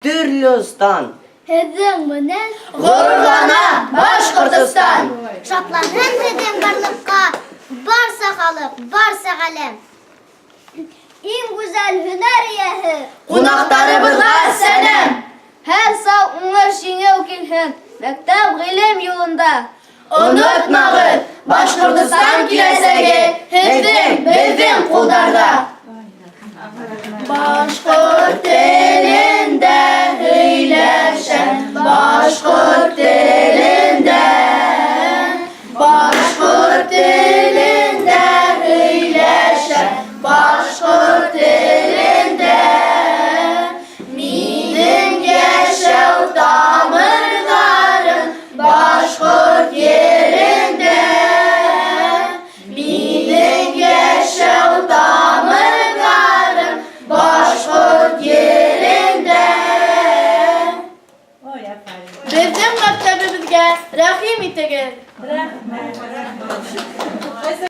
Türlüstan. Hedin menen Gururlana Başkortistan. şatlanın hedin barlıkka barsa kalıp barsa kalem. En güzel hüner yehi Kunaktarımızga senem. her sağ uңар şiňew kilhin mektep gilim yolunda. Unutmagın Başkortistan kilesegi hizim bizim kuldarda. Başkurt elinde hiyleşen Başkurt elinde Başkurt elinde hiyleşen Başkurt elinde Minin yaşav damarların Başkurt yerinde Minin yaşav damarların Başkurt yerinde. Bizim mektebimizge rahim itegin.